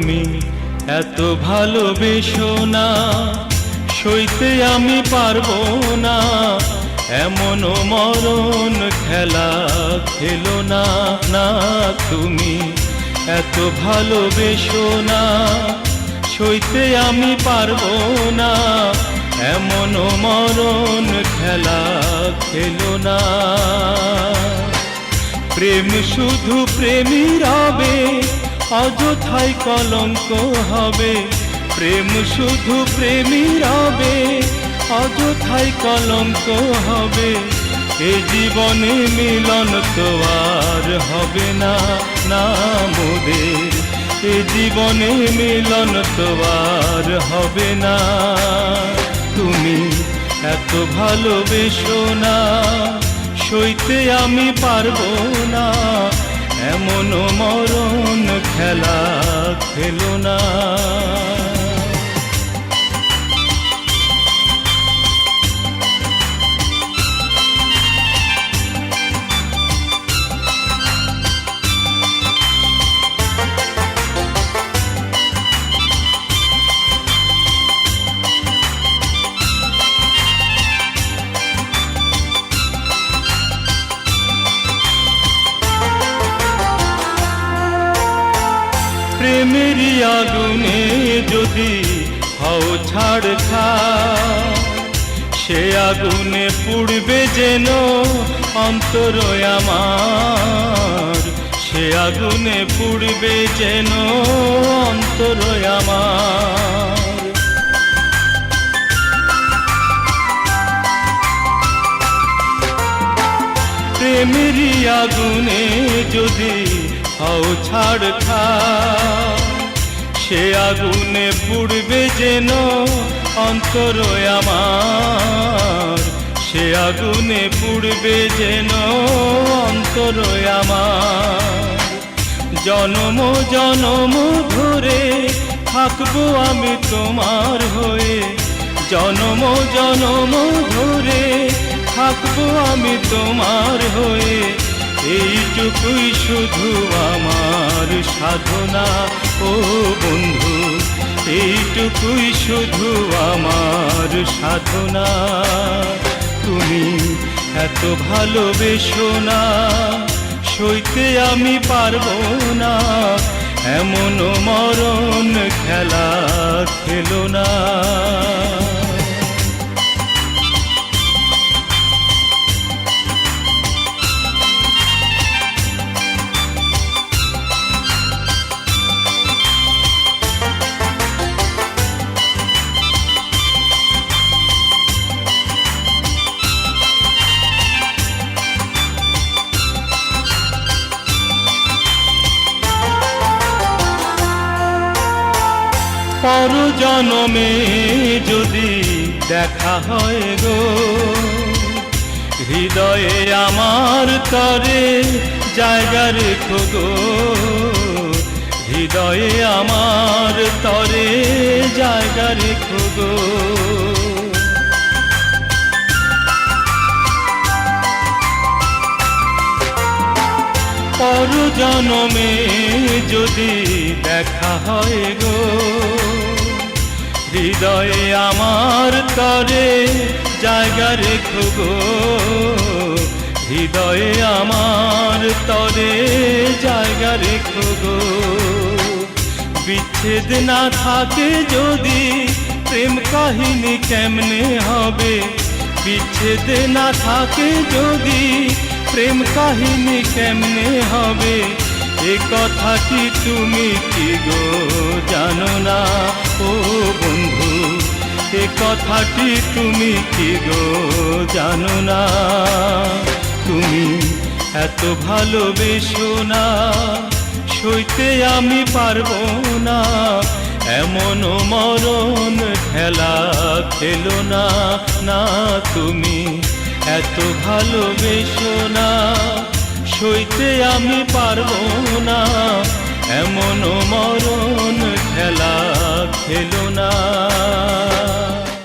তুমি এত ভালোবেসো না, সইতে আমি পারবো না, এমন মরণ খেলা খেলো না। না তুমি এত ভালোবেসো না, সইতে আমি পারবো না, এমন মরণ খেলা খেলো না। প্রেম শুধু প্রেমী রবে, অযথাই কলঙ্ক হবে। প্রেম শুধু প্রেমী রবে, অযথাই কলঙ্ক হবে। এ জীবনে মিলন তো আর হবে না, না মোদের এ জীবনে মিলন তো আর হবে না। তুমি এত ভালোবেসো না, সইতে আমি পারবো না, এমন মরণ খেলা খেলো না। প্রেমেরই আগুনে যদি হও ছাড়খাড়, সে আগুনে পুড়বে যেন অন্তর আমার। সে আগুনে পুড়বে যেন অন্তর আমার। প্রেমেরই আগুনে যদি হও ছাড়খাড়, সে আগুনে পুড়বে যেন অন্তর আমার। সে আগুনে পুড়বে যেন অন্তর আমার। জনম জনম ধরে থাকবো আমি তোমার হয়ে, জনম জনম ধরে থাকবো আমি তোমার হয়ে। এইটুকুই শুধু আমার সাধনা ও বন্ধু, এইটুকুই শুধু আমার সাধনা। তুমি এত ভালোবেসো না, সইতে আমি পারবো না, এমন মরণ খেলা খেলো না। পর জনমে যদি দেখা হয় গো, হৃদয়ে আমার তরে জায়গা রেখো গো। হৃদয়ে আমার তরে জায়গা রেখো গো। পর জনমে যদি দেখা হয় গো, হৃদয়ে আমার তরে জায়গা রেখো গো। হৃদয়ে আমার তরে জায়গা রেখো গো। বিচ্ছেদ না থাকে যদি প্রেম কাহিনী কেমনে হবে। বিচ্ছেদ না থাকে যদি প্রেম কাহিনী কেমনে হবে। এ কথা কি তুমি কি গো জানো না ও বন্ধু, এ কথাটি তুমি কি গো জানো না। তুমি এত ভালোবেসো না, সইতে আমি পারবো না, এমন মরণ খেলা খেলো না। না তুমি এত ভালোবেসো না, সইতে আমি পারবো না, এমন মরণ খেলা খেলো না।